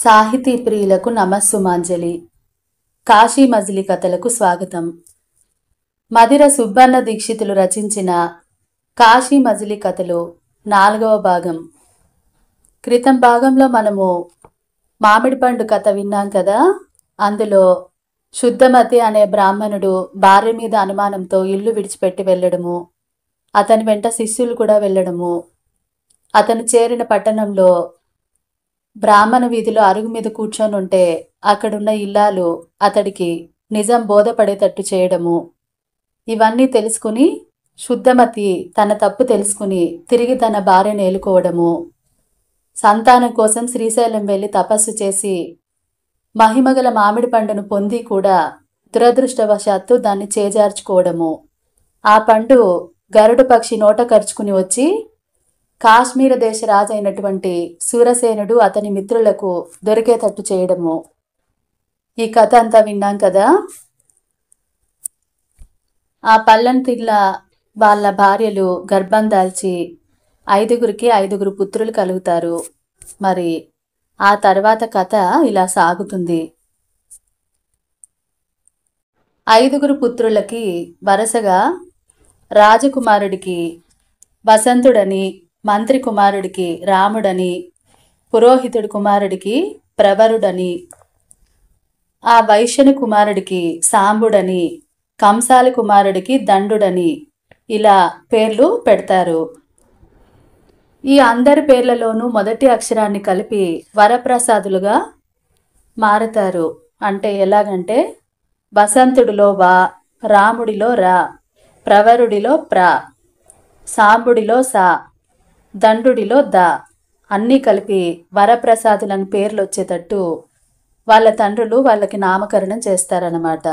సాహితీ ప్రియులకు నమస్సుమాంజలి. కాశీ మజిలీ కథలకు స్వాగతం. మధిర సుబ్బన్న దీక్షితులు రచించిన కాశీ మజిలీ కథలు 4వ భాగం. క్రితం భాగంలో మనము మామిడి పండు కథ విన్నాం కదా. అందులో శుద్ధమతి అనే బ్రాహ్మణుడు భార్య మీద అనుమానంతో ఇల్లు విడిచిపెట్టి వెళ్ళడము, అతని వెంట శిష్యులు కూడా వెళ్ళడము, అతను చేరిన పట్టణంలో బ్రాహ్మణ వీధిలో అరుగు మీద కూర్చొని ఉంటే అక్కడున్న ఇల్లాలు అతడికి నిజం బోధపడేటట్టు చేయడము, ఇవన్నీ తెలుసుకుని శుద్ధమతి తన తప్పు తెలుసుకుని తిరిగి తన భార్యను ఏలుకోవడము, సంతానం కోసం శ్రీశైలం వెళ్ళి తపస్సు చేసి మహిమగల మామిడి పండును పొంది కూడా దురదృష్టవశాత్తు దాన్ని చేజార్చుకోవడము, ఆ పండు గరుడు పక్షి నోట కరుచుకుని వచ్చి కాశ్మీర దేశ రాజైనటువంటి సూరసేనుడు అతని మిత్రులకు దొరికేటట్టు చేయడము. ఈ కథ అంతా విన్నాం కదా. ఆ పల్లంతిళ్ళ వాళ్ళ భార్యలు గర్భం దాల్చి 5 పుత్రులు కలుగుతారు. మరి ఆ తర్వాత కథ ఇలా సాగుతుంది. 5 పుత్రులకి వరుసగా రాజకుమారుడికి వసంతుడని, మంత్రి కుమారుడికి రాముడని, పురోహితుడి కుమారుడికి ప్రవరుడని, ఆ వైశ్యుని కుమారుడికి సాంబుడని, కంసాలి కుమారుడికి దండుడని ఇలా పేర్లు పెడతారు. ఈ అందరి పేర్లలోనూ మొదటి అక్షరాన్ని కలిపి వరప్రసాదులుగా మారతారు. అంటే ఎలాగంటే వసంతుడిలో వా, రాముడిలో రా, ప్రవరుడిలో ప్ర, సాంబుడిలో సా, దండుడిలో ద అన్నీ కలిపి వరప్రసాదులను పేర్లు వచ్చేటట్టు వాళ్ళ తండ్రులు వాళ్ళకి నామకరణం చేస్తారన్నమాట.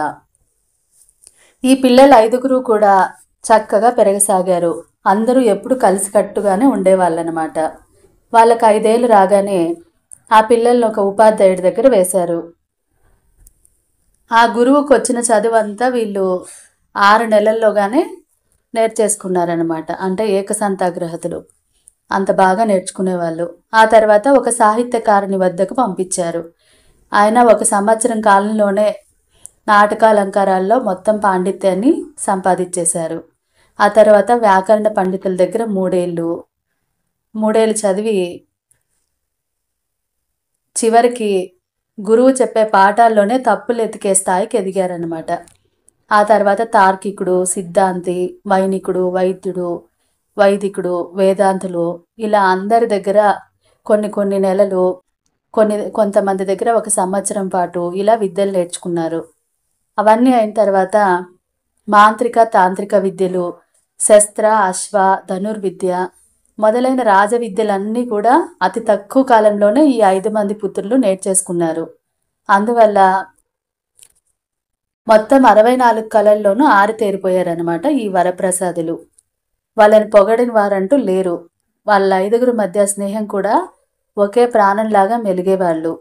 ఈ పిల్లలు 5 కూడా చక్కగా పెరగసాగారు. అందరూ ఎప్పుడు కలిసికట్టుగానే ఉండేవాళ్ళనమాట. వాళ్ళకి 5 ఏళ్ళు రాగానే ఆ పిల్లల్ని ఒక ఉపాధ్యాయుడి దగ్గర వేశారు. ఆ గురువుకు వచ్చిన చదువు అంతా వీళ్ళు 6 నెలల్లోగానే నేర్చేసుకున్నారనమాట. అంటే ఏకసంతాగ్రహతులు అంత బాగా నేర్చుకునేవాళ్ళు. ఆ తర్వాత ఒక సాహిత్యకారుని వద్దకు పంపించారు. ఆయన 1 సంవత్సరం కాలంలోనే నాటకాలంకారాల్లో మొత్తం పాండిత్యాన్ని సంపాదించేశారు. ఆ తర్వాత వ్యాకరణ పండితుల దగ్గర 3 ఏళ్ళు చదివి చివరికి గురువు చెప్పే పాఠాల్లోనే తప్పులు ఎతికే స్థాయికి ఎదిగారనమాట. ఆ తర్వాత తార్కికుడు, సిద్ధాంతి, వైనికుడు, వైదికుడు, వేదాంతులు ఇలా అందరి దగ్గర కొన్ని నెలలు, కొంతమంది దగ్గర 1 సంవత్సరం పాటు ఇలా విద్యలు నేర్చుకున్నారు. అవన్నీ అయిన తర్వాత మాంత్రిక, తాంత్రిక విద్యలు, శస్త్ర, అశ్వ, ధనుర్విద్య మొదలైన రాజ విద్యలన్నీ కూడా అతి తక్కువ కాలంలోనే ఈ 5 పుత్రులు నేర్చేసుకున్నారు. అందువల్ల మొత్తం 64 కళల్లోనూ ఆరితేరిపోయారనమాట ఈ వరప్రసాదులు. వాళ్ళని పొగడిన వారంటూ లేరు. వాళ్ళ 5 మధ్య స్నేహం కూడా ఒకే ప్రాణంలాగా మెలిగేవాళ్ళు.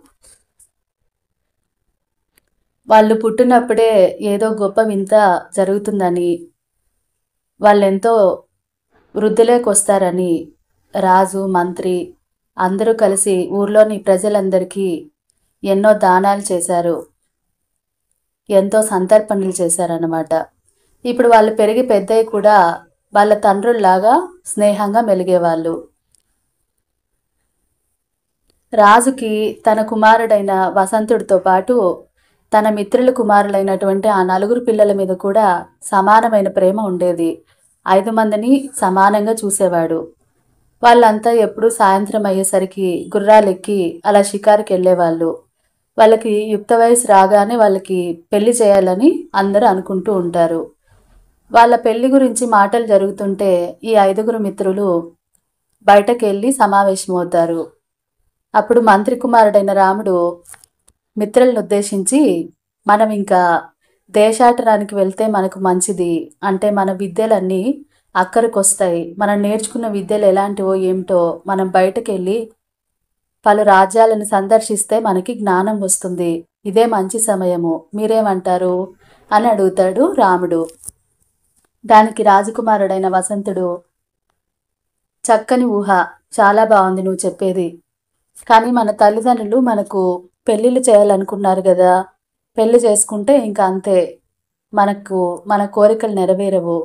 వాళ్ళు పుట్టినప్పుడే ఏదో గొప్ప వింత జరుగుతుందని, వాళ్ళెంతో వృద్ధిలోకి వస్తారని రాజు, మంత్రి అందరూ కలిసి ఊర్లోని ప్రజలందరికీ ఎన్నో దానాలు చేశారు, ఎంతో సంతర్పణలు చేశారన్నమాట. ఇప్పుడు వాళ్ళు పెరిగి పెద్దయి కూడా వాళ్ళ తండ్రుల్లాగా స్నేహంగా మెలిగేవాళ్ళు. రాజుకి తన కుమారుడైన వసంతుడితో పాటు తన మిత్రుల కుమారులైనటువంటి ఆ 4 పిల్లల మీద కూడా సమానమైన ప్రేమ ఉండేది. 5 మందిని సమానంగా చూసేవాడు. వాళ్ళంతా ఎప్పుడూ సాయంత్రం అయ్యేసరికి గుర్రాలెక్కి అలా షికారుకి వెళ్ళేవాళ్ళు. వాళ్ళకి యుక్త వయసు రాగానే వాళ్ళకి పెళ్లి చేయాలని అందరూ అనుకుంటూ ఉంటారు. వాళ్ళ పెళ్లి గురించి మాటలు జరుగుతుంటే ఈ 5 మిత్రులు బయటకు వెళ్ళి సమావేశమవుతారు. అప్పుడు మంత్రి కుమారుడైన రాముడు మిత్రులను ఉద్దేశించి, మనం ఇంకా దేశాటనానికి వెళ్తే మనకు మంచిది, అంటే మన విద్యలన్నీ అక్కడికొస్తాయి, మనం నేర్చుకున్న విద్యలు ఎలాంటివో ఏమిటో మనం బయటకు వెళ్ళి పలు రాజ్యాలను సందర్శిస్తే మనకి జ్ఞానం వస్తుంది, ఇదే మంచి సమయము, మీరేమంటారు అని అడుగుతాడు రాముడు. దానికి రాజకుమారుడైన వసంతుడు, చక్కని ఊహ, చాలా బాగుంది నువ్వు చెప్పేది, కానీ మన తల్లిదండ్రులు మనకు పెళ్ళిళ్ళు చేయాలనుకున్నారు కదా, పెళ్లి చేసుకుంటే ఇంకా అంతే, మనకు మన కోరికలు నెరవేరవు,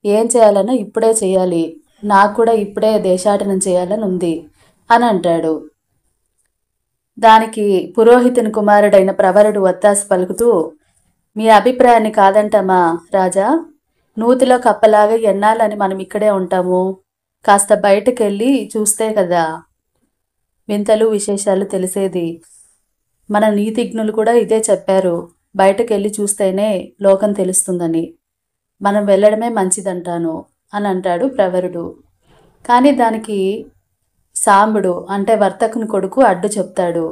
ఏం చేయాలన్నా ఇప్పుడే చేయాలి, నాకు కూడా ఇప్పుడే దేశాటనం చేయాలని ఉంది అని అంటాడు. దానికి పురోహితుని కుమారుడైన ప్రవరుడు వత్తాసు పలుకుతూ, మీ అభిప్రాయాన్ని కాదంటామా రాజా, నూతిలో కప్పలాగా ఎన్నాళ్ళని మనం ఇక్కడే ఉంటాము, కాస్త బయటకెళ్ళి చూస్తే కదా వింతలు విశేషాలు తెలిసేది. మన నీతిజ్ఞులు కూడా ఇదే చెప్పారు, బయటకెళ్ళి చూస్తేనే లోకం తెలుస్తుందని, మనం వెళ్ళడమే మంచిదంటాను అని అంటాడు ప్రవరుడు. కానీ దానికి సాంబుడు అంటే వర్తకుని కొడుకు అడ్డు చెప్తాడు.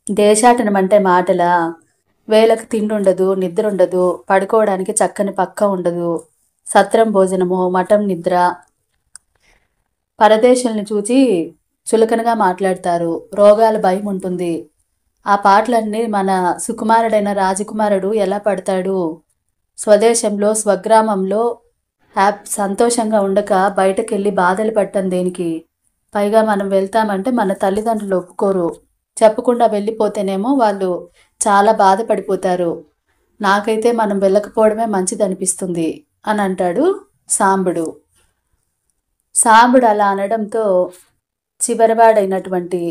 దేశాటనం అంటే మాటలా, వేలకు తిండి ఉండదు, నిద్ర ఉండదు, పడుకోవడానికి చక్కని పక్క ఉండదు, సత్రం భోజనము, మఠం నిద్ర, పరదేశుల్ని చూచి చులకనగా మాట్లాడతారు, రోగాల భయం ఉంటుంది. ఆ పాటలన్నీ మన సుకుమారుడైన రాజకుమారుడు ఎలా పడతాడు? స్వదేశంలో స్వగ్రామంలో సంతోషంగా ఉండక బయటకెళ్ళి బాధలు పట్టం దేనికి? పైగా మనం వెళ్తామంటే మన తల్లిదండ్రులు ఒప్పుకోరు, చెప్పకుండా వెళ్ళిపోతేనేమో వాళ్ళు చాలా బాధపడిపోతారు. నాకైతే మనం వెళ్ళకపోవడమే మంచిదనిపిస్తుంది అని అంటాడు సాంబుడు. సాంబుడు అలా అనడంతో చివరివాడైనటువంటి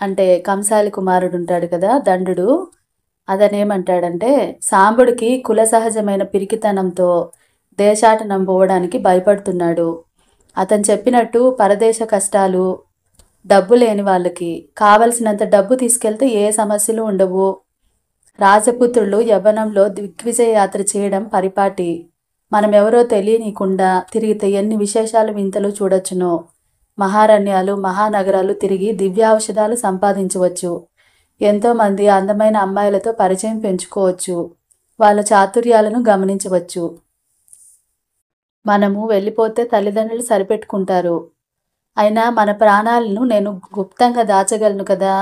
అంటే కంసాలి కుమారుడు ఉంటాడు కదా దండుడు, అతనేమంటాడంటే సాంబుడికి కుల సహజమైన పిరికితనంతో దేశాటనం పోవడానికి భయపడుతున్నాడు. అతను చెప్పినట్టు పరదేశ కష్టాలు, డబ్బు లేని వాళ్ళకి కావలసినంత డబ్బు తీసుకెళ్తే ఏ సమస్యలు ఉండవు. రాజపుత్రులు యవ్వనంలో దిగ్విజయ యాత్ర చేయడం పరిపాటి. మనమెవరో తెలియనీయకుండా తిరిగితే ఎన్ని విశేషాలు వింతలు చూడొచ్చునో. మహారణ్యాలు మహానగరాలు తిరిగి దివ్యాఔషధాలు సంపాదించవచ్చు. ఎంతోమంది అందమైన అమ్మాయిలతో పరిచయం పెంచుకోవచ్చు. వాళ్ళ చాతుర్యాలను గమనించవచ్చు. మనము వెళ్ళిపోతే తల్లిదండ్రులు సరిపెట్టుకుంటారు. అయినా మన ప్రాణాలను నేను గుప్తంగా దాచగలను కదా,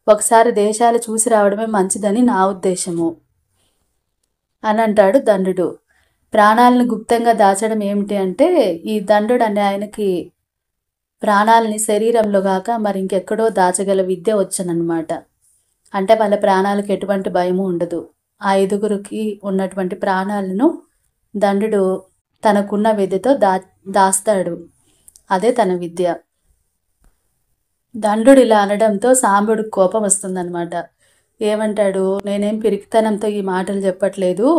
ఒకసారి దేశాలు చూసి రావడమే మంచిదని నా ఉద్దేశము అని అంటాడు దండుడు. ప్రాణాలను గుప్తంగా దాచడం ఏమిటి అంటే, ఈ దండుడు అనే ఆయనకి ప్రాణాలని శరీరంలో కాక మరి ఇంకెక్కడో దాచగల విద్య వచ్చనమాట. అంటే వాళ్ళ ప్రాణాలకు ఎటువంటి భయము ఉండదు. ఆ 5గురికి ఉన్నటువంటి ప్రాణాలను దండుడు తనకున్న విద్యతో దాస్తాడు. అదే తన విద్య. దండుడు ఇలా అనడంతో సాంబుడికి కోపం వస్తుందన్నమాట. ఏమంటాడు, నేనేం పిరికితనంతో ఈ మాటలు చెప్పట్లేదు,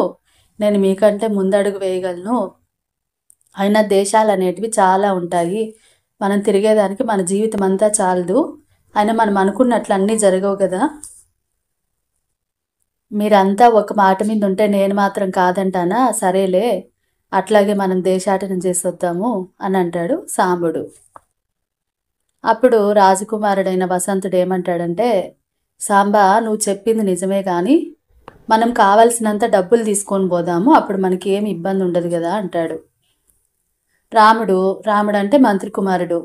నేను మీకంటే ముందడుగు వేయగలను. అయినా దేశాలు అనేటివి చాలా ఉంటాయి, మనం తిరిగేదానికి మన జీవితం అంతా చాలదు. అయినా మనం అనుకున్నట్లు అన్నీ జరగవు కదా, మీరంతా ఒక మాట మీద ఉంటే నేను మాత్రం కాదంటానా, సరేలే అట్లాగే మనం దేశాటనం చేసి వద్దాము అని అంటాడు సాంబుడు. అప్పుడు రాజకుమారుడైన వసంతుడు ఏమంటాడంటే, సాంబా నువ్వు చెప్పింది నిజమే కానీ మనం కావలసినంత డబ్బులు తీసుకొని పోదాము, అప్పుడు మనకి ఏమి ఇబ్బంది ఉండదు కదా అంటాడు. రాముడు అంటే మంత్రి కుమారుడు,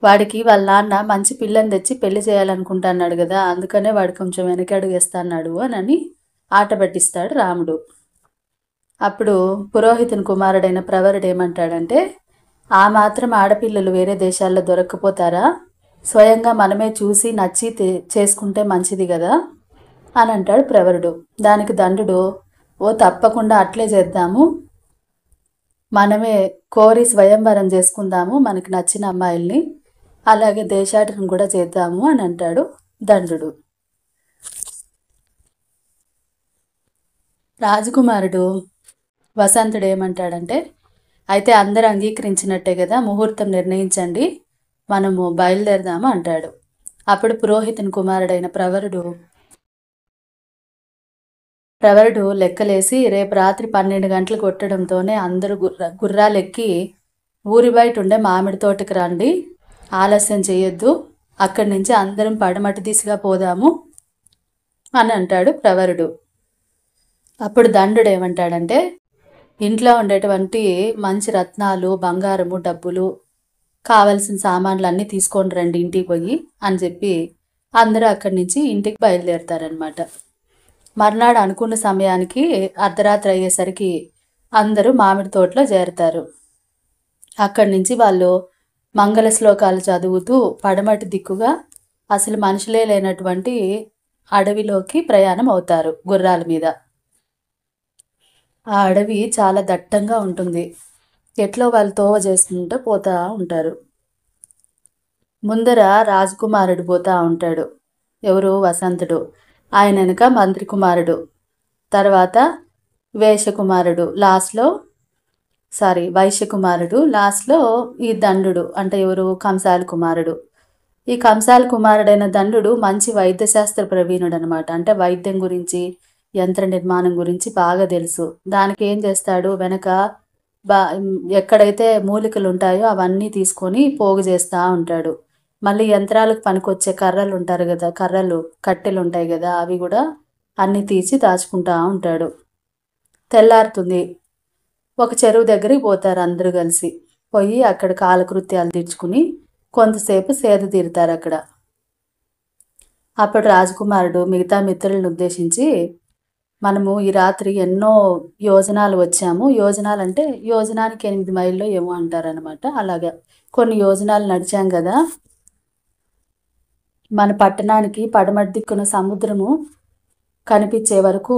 వాడికి వాళ్ళ నాన్న మంచి పిల్లని తెచ్చి పెళ్లి చేయాలనుకుంటున్నాడు కదా, అందుకనే వాడు కొంచెం వెనకడుగు వేస్తాడు అని ఆట పట్టిస్తాడు రాముడు. అప్పుడు పురోహితుని కుమారుడైన ప్రవరుడు ఏమంటాడంటే, ఆ మాత్రం ఆడపిల్లలు వేరే దేశాల్లో దొరక్కపోతారా, స్వయంగా మనమే చూసి నచ్చి చేసుకుంటే మంచిది కదా అని అంటాడు ప్రవరుడు. దానికి దండుడు, ఓ తప్పకుండా అట్లే చేద్దాము, మనమే కోరి స్వయంవరం చేసుకుందాము మనకి నచ్చిన అమ్మాయిల్ని, అలాగే దేశాటనం కూడా చేద్దాము అని అంటాడు దండుడు. రాజకుమారుడు వసంతుడు ఏమంటాడంటే, అయితే అందరూ అంగీకరించినట్టే కదా, ముహూర్తం నిర్ణయించండి, మనము బయలుదేరదాము అంటాడు. అప్పుడు పురోహితుని కుమారుడైన ప్రవరుడు లెక్కలేసి రేపు రాత్రి 12 గంటలు కొట్టడంతోనే అందరూ గుర్రాలెక్కి ఊరి బయట ఉండే మామిడి తోటకి రండి, ఆలస్యం చేయొద్దు, అక్కడి నుంచి అందరం పడమటి దిశగా పోదాము అని అంటాడు ప్రవరుడు. అప్పుడు దండుడు ఏమంటాడంటే, ఇంట్లో ఉండేటువంటి మంచి రత్నాలు, బంగారము, డబ్బులు, కావలసిన సామాన్లు అన్నీ తీసుకొని రండి ఇంటికి పోయి అని చెప్పి అందరూ అక్కడి నుంచి ఇంటికి బయలుదేరుతారనమాట. మర్నాడు అనుకున్న సమయానికి అర్ధరాత్రి అయ్యేసరికి అందరూ మామిడి తోటలో చేరుతారు. అక్కడి నుంచి వాళ్ళు మంగళ శ్లోకాలు చదువుతూ పడమటి దిక్కుగా అసలు మనుషులే లేనటువంటి అడవిలోకి ప్రయాణం అవుతారు గుర్రాల మీద. ఆ అడవి చాలా దట్టంగా ఉంటుంది. ఎట్లో వాళ్ళు తోవ చేసుకుంటూ పోతా ఉంటారు. ముందర రాజకుమారుడు పోతా ఉంటాడు. ఎవరు? వసంతుడు. ఆయన వెనుక మంత్రి కుమారుడు, తర్వాత వేషకుమారుడు, వైశ్య కుమారుడు, లాస్ట్లో ఈ దండు అంటే ఎవరు? కంసాలి కుమారుడు. ఈ కంసాలి కుమారుడైన దండు మంచి వైద్యశాస్త్ర ప్రవీణుడు అనమాట. అంటే వైద్యం గురించి, యంత్ర నిర్మాణం గురించి బాగా తెలుసు. దానికి ఏం చేస్తాడు, వెనక ఎక్కడైతే మూలికలు ఉంటాయో అవన్నీ తీసుకొని పోగు చేస్తూ ఉంటాడు. మళ్ళీ యంత్రాలకు పనికొచ్చే కర్రలు ఉంటారు కదా, కట్టెలు ఉంటాయి కదా, అవి కూడా అన్నీ తీసి దాచుకుంటూ ఉంటాడు. తెల్లారుతుంది. ఒక చెరువు దగ్గరికి పోతారు అందరూ కలిసి. పోయి అక్కడ కాలకృత్యాలు తీర్చుకుని కొంతసేపు సేద తీరుతారు అక్కడ. అప్పుడు రాజకుమారుడు మిగతా మిత్రులను ఉద్దేశించి, మనము ఈ రాత్రి ఎన్నో యోజనాలు వచ్చాము. యోజనాలు అంటే యోజనానికి 8 మైళ్ళు ఏమో అంటారనమాట. అలాగా కొన్ని యోజనాలు నడిచాం కదా, మన పట్టణానికి పడమటి దిక్కున సముద్రము కనిపించే వరకు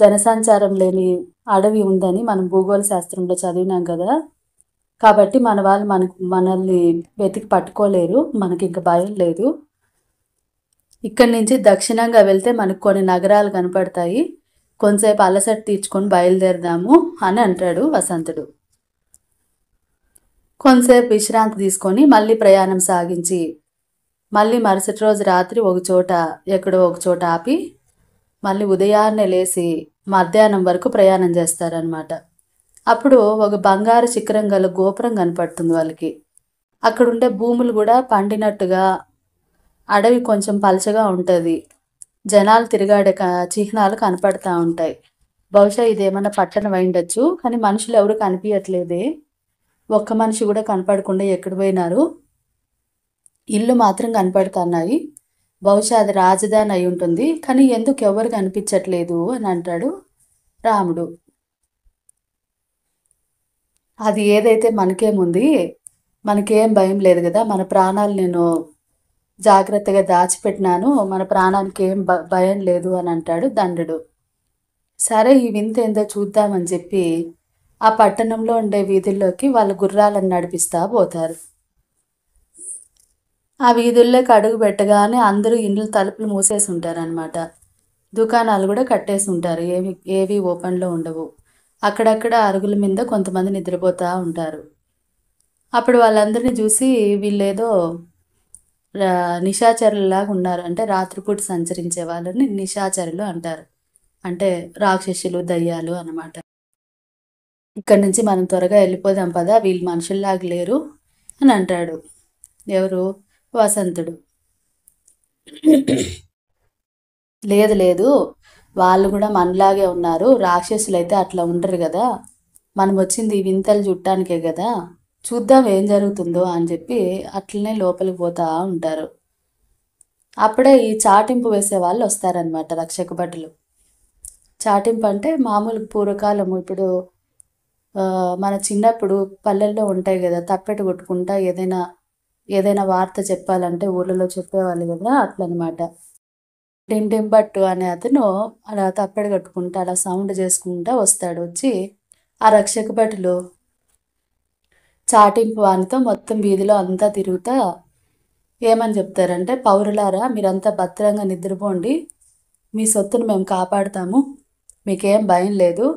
జనసంచారం లేని అడవి ఉందని మనం భూగోళ శాస్త్రంలో చదివినాం కదా. కాబట్టి మన వాళ్ళు మనల్ని వెతికి పట్టుకోలేరు, మనకి ఇంకా భయం లేదు. ఇక్కడి నుంచి దక్షిణంగా వెళ్తే మనకు కొన్ని నగరాలు కనపడతాయి. కొంతసేపు అలసట తీర్చుకొని బయలుదేరదాము అని అంటాడు వసంతుడు. కొంతసేపు విశ్రాంతి తీసుకొని మళ్ళీ ప్రయాణం సాగించి మళ్ళీ మరుసటి రోజు రాత్రి ఎక్కడో ఒక చోట ఆపి మళ్ళీ ఉదయాన్నే లేచి మధ్యాహ్నం వరకు ప్రయాణం చేస్తారనమాట. అప్పుడు ఒక బంగారు శిఖరం గల గోపురం కనపడుతుంది వాళ్ళకి. అక్కడుండే భూములు కూడా పండినట్టుగా, అడవి కొంచెం పలచగా ఉంటుంది. జనాలు తిరిగాడే చిహ్నాలు కనపడతా ఉంటాయి. బహుశా ఇదేమన్నా పట్టణం అయిండొచ్చు, కానీ మనుషులు ఎవరు కనిపించట్లేదే. ఒక్క మనిషి కూడా కనపడకుండా ఎక్కడ పోయినారు. ఇల్లు మాత్రం కనపడుతున్నాయి. బహుశా అది రాజధాని అయి ఉంటుంది, కానీ ఎందుకు ఎవరు కనిపించట్లేదు అని అంటాడు రాముడు. అది ఏదైతే మనకేముంది, మనకేం భయం లేదు కదా, మన ప్రాణాలు నేను జాగ్రత్తగా దాచిపెట్టినాను, మన ప్రాణానికి ఏం భయం లేదు అని అంటాడు దండు. సరే, ఈ వింత ఏందో చూద్దామని చెప్పి ఆ పట్టణంలో ఉండే వీధుల్లోకి వాళ్ళ గుర్రాలను నడిపిస్తా పోతారు. ఆ వీధుల్లోకి అడుగు పెట్టగానే అందరూ ఇండ్ల తలుపులు మూసేసి ఉంటారనమాట. దుకాణాలు కూడా కట్టేసి ఉంటారు, ఏవి ఓపెన్లో ఉండవు. అక్కడక్కడ అరుగుల మీద కొంతమంది నిద్రపోతూ ఉంటారు. అప్పుడు వాళ్ళందరినీ చూసి వీళ్ళేదో నిశాచరులాగా ఉన్నారు. అంటే రాత్రిపూట సంచరించే వాళ్ళని నిశాచరులు అంటారు. అంటే రాక్షసులు, దయ్యాలు అన్నమాట. ఇక్కడి నుంచి మనం త్వరగా వెళ్ళిపోదాం పదా, వీళ్ళు మనుషుల్లాగా లేరు అని అంటాడు. ఎవరు? వసంతుడు. లేదు లేదు, వాళ్ళు కూడా మనలాగే ఉన్నారు, రాక్షసులు అయితే అట్లా ఉండరు కదా, మనం వచ్చింది ఈ వింతలు చుట్టానికే కదా, చూద్దాం ఏం జరుగుతుందో అని చెప్పి అట్లనే లోపలికి పోతూ ఉంటారు. అప్పుడే ఈ చాటింపు వేసే వాళ్ళు వస్తారనమాట, రక్షక భటులు. చాటింపు అంటే మామూలు పూర్వకాలము. ఇప్పుడు మన చిన్నప్పుడు పల్లెల్లో ఉంటాయి కదా, తప్పెట కొట్టుకుంటా ఏదైనా వార్త చెప్పాలంటే ఊళ్ళలో చెప్పేవాళ్ళు కదా, అట్లనమాట. డిండింబట్టు అనే అతను అలా తప్పెడ కట్టుకుంటా అలా సౌండ్ చేసుకుంటా వస్తాడు. వచ్చి ఆ రక్షక భటులు చాటింపు వానితో మొత్తం వీధిలో అంతా తిరుగుతా ఏమని చెప్తారంటే, పౌరులారా, మీరంతా భద్రంగా నిద్రపోండి, మీ సొత్తును మేము కాపాడుతాము, మీకేం భయం లేదు,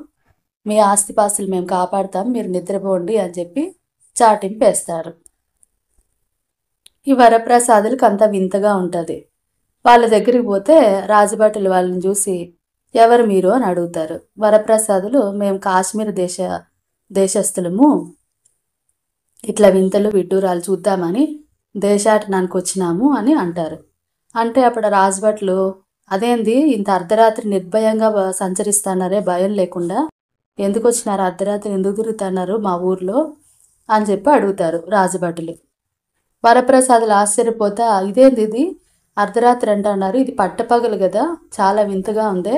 మీ ఆస్తిపాస్తులు మేము కాపాడుతాము, మీరు నిద్రపోండి అని చెప్పి చాటింపు వేస్తారు. ఈ వరప్రసాదులకు అంతా వింతగా ఉంటుంది. వాళ్ళ దగ్గరికి పోతే రాజభటులు వాళ్ళని చూసి ఎవరు మీరు అని అడుగుతారు. వరప్రసాదులు, మేము కాశ్మీర్ దేశస్థులము, ఇట్లా వింతలు విడ్డూరాలు చూద్దామని దేశాటనానికి వచ్చినాము అని అంటారు. అంటే అప్పుడు రాజభటులు, అదేంది ఇంత అర్ధరాత్రి నిర్భయంగా సంచరిస్తున్నారే, భయం లేకుండా ఎందుకు వచ్చినారు, అర్ధరాత్రి ఎందుకు తిరుగుతున్నారు మా ఊర్లో అని చెప్పి అడుగుతారు రాజభటులు. వరప్రసాదులు ఆశ్చర్యపోతా, ఇదేంది ఇది అర్ధరాత్రి అంటున్నారు, ఇది పట్టపగలు కదా, చాలా వింతగా ఉందే,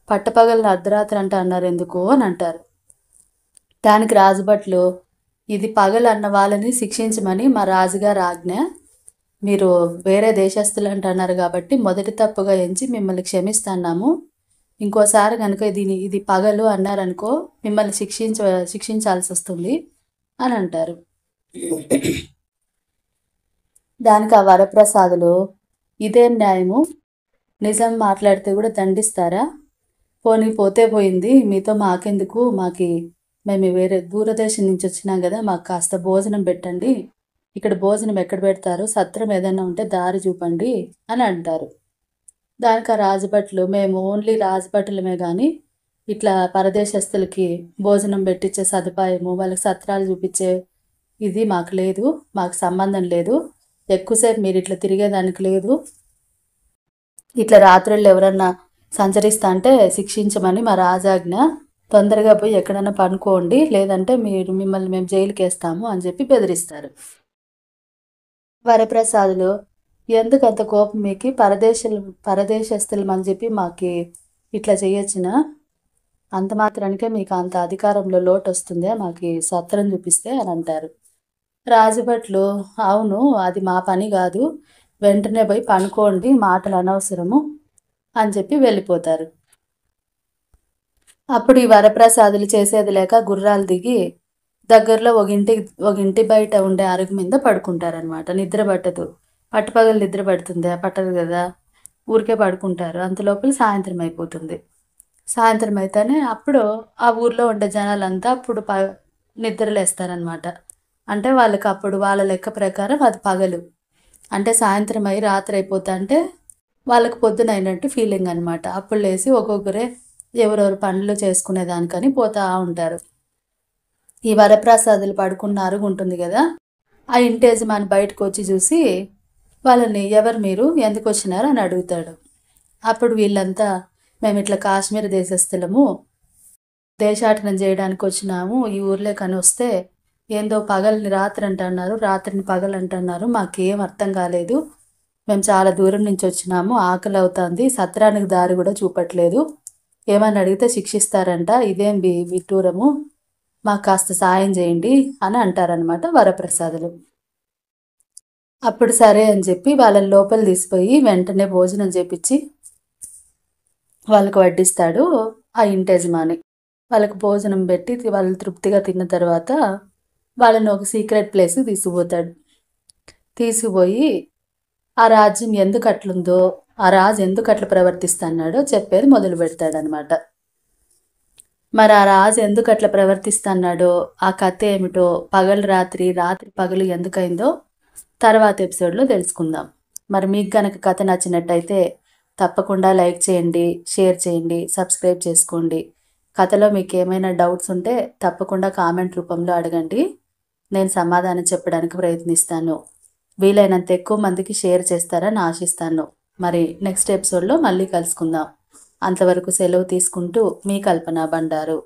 పట్టపగలను అర్ధరాత్రి అంటున్నారు ఎందుకు అని అంటారు. దానికి రాజభటులు, ఇది పగలు అన్న వాళ్ళని శిక్షించమని మా రాజుగారు ఆజ్ఞ. మీరు వేరే దేశస్తులు అంటున్నారు కాబట్టి మొదటి తప్పుగా ఎంచి మిమ్మల్ని క్షమిస్తున్నాము. ఇంకోసారి కనుక ఇది పగలు అన్నారనుకో మిమ్మల్ని శిక్షించాల్సి వస్తుంది అని అంటారు. దానికి ఆ వరప్రసాదులు, ఇదేం న్యాయము, నిజం మాట్లాడితే కూడా దండిస్తారా? పోనీ పోతే పోయింది, మీతో మాకెందుకు, మేము వేరే దూరదేశం నుంచి వచ్చినాం కదా, మాకు కాస్త భోజనం పెట్టండి, ఇక్కడ భోజనం ఎక్కడ పెడతారు, సత్రం ఏదైనా ఉంటే దారి చూపండి అని అంటారు. దానికి ఆ రాజభట్లు, మేము ఓన్లీ రాజభటులమే కానీ ఇట్లా పరదేశస్తులకి భోజనం పెట్టించే సదుపాయము, వాళ్ళకి సత్రాలు చూపించే ఇది మాకు లేదు, మాకు సంబంధం లేదు, ఎక్కువసేపు మీరు ఇట్లా తిరిగేదానికి లేదు, ఇట్లా రాత్రుళ్ళు ఎవరన్నా సంచరిస్తా అంటే శిక్షించమని మా రాజాజ్ఞ, తొందరగా పోయి ఎక్కడన్నా పనుకోండి, లేదంటే మిమ్మల్ని మేము జైలుకి వేస్తాము అని చెప్పి బెదిరిస్తారు. వరప్రసాదులు, ఎందుకంత కోపం మీకు, పరదేశస్తులం అని చెప్పి మాకు ఇట్లా చేయొచ్చునా, అంత మాత్రానికే మీకు అంత అధికారంలో లోటు వస్తుందే, మాకు సత్రం చూపిస్తే అని అంటారు. రాజభట్లు, అవును అది మా పని కాదు, వెంటనే పోయి పనుకోండి, మాటలు అనవసరము అని చెప్పి వెళ్ళిపోతారు. అప్పుడు ఈ వరప్రసాదులు చేసేది లేక గుర్రాలు దిగి దగ్గరలో ఒక ఇంటి బయట ఉండే అరుగు మీద పడుకుంటారనమాట. నిద్ర పట్టదు, పట్టుపగలు నిద్ర పడుతుంది పట్టదు కదా, ఊరికే పడుకుంటారు. అంతలోపల సాయంత్రం అయిపోతుంది. సాయంత్రం అయితేనే అప్పుడు ఆ ఊర్లో ఉండే జనాలంతా అప్పుడు నిద్రలేస్తారనమాట. అంటే వాళ్ళకి అప్పుడు వాళ్ళ లెక్క ప్రకారం అది పగలు, అంటే సాయంత్రం అయి రాత్రి అయిపోతా అంటే వాళ్ళకి పొద్దున అయినట్టు ఫీలింగ్ అనమాట. అప్పుడు లేచి ఒక్కొక్కరే ఎవరెవరు పనులు చేసుకునేదానికని పోతా ఉంటారు. ఈ వరప్రసాదులు పడుకున్న అరుగు ఉంటుంది కదా, ఆ ఇంటి యజమాని బయటకు వచ్చి చూసి వాళ్ళని, ఎవరు మీరు, ఎందుకు వచ్చినారు అని అడుగుతాడు. అప్పుడు వీళ్ళంతా, మేము ఇట్లా కాశ్మీర్ దేశస్థలము, దేశాటనం చేయడానికి వచ్చినాము, ఈ ఊర్లే కని వస్తే ఏందో పగల్ని రాత్రి అంటున్నారు, రాత్రిని పగలు అంటున్నారు, మాకేం అర్థం కాలేదు, మేము చాలా దూరం నుంచి వచ్చినాము, ఆకలి అవుతుంది, సత్రానికి దారి కూడా చూపట్లేదు, ఏమని అడిగితే శిక్షిస్తారంట, ఇదేం విడ్డూరము, మాకు కాస్త సాయం చేయండి అని అంటారనమాట వరప్రసాదులు. అప్పుడు సరే అని చెప్పి వాళ్ళని లోపల తీసిపోయి వెంటనే భోజనం చేపించి వాళ్ళకు వడ్డిస్తాడు ఆ ఇంటి యజమాని. వాళ్ళకి భోజనం పెట్టి వాళ్ళు తృప్తిగా తిన్న తర్వాత వాళ్ళని ఒక సీక్రెట్ ప్లేస్ తీసుకుపోతాడు. తీసుకుపోయి ఆ రాజ్యం ఎందుకు అట్లుందో, ఆ రాజు ఎందుకు అట్లా ప్రవర్తిస్తున్నాడో చెప్పేది మొదలు పెడతాడనమాట. మరి ఆ రాజు ఎందుకు అట్లా ప్రవర్తిస్తున్నాడో, ఆ కథ ఏమిటో, పగలు రాత్రి, రాత్రి పగలు ఎందుకైందో తర్వాత ఎపిసోడ్లో తెలుసుకుందాం. మరి మీకు కనుక కథ నచ్చినట్టయితే తప్పకుండా లైక్ చేయండి, షేర్ చేయండి, సబ్స్క్రైబ్ చేసుకోండి. కథలో మీకు ఏమైనా డౌట్స్ ఉంటే తప్పకుండా కామెంట్ రూపంలో అడగండి, నేను సమాధానం చెప్పడానికి ప్రయత్నిస్తాను. వీలైనంత ఎక్కువ మందికి షేర్ చేస్తారని ఆశిస్తాను. మరి నెక్స్ట్ ఎపిసోడ్లో మళ్ళీ కలుసుకుందాం. అంతవరకు సెలవు తీసుకుంటూ మీ కల్పన బండారు.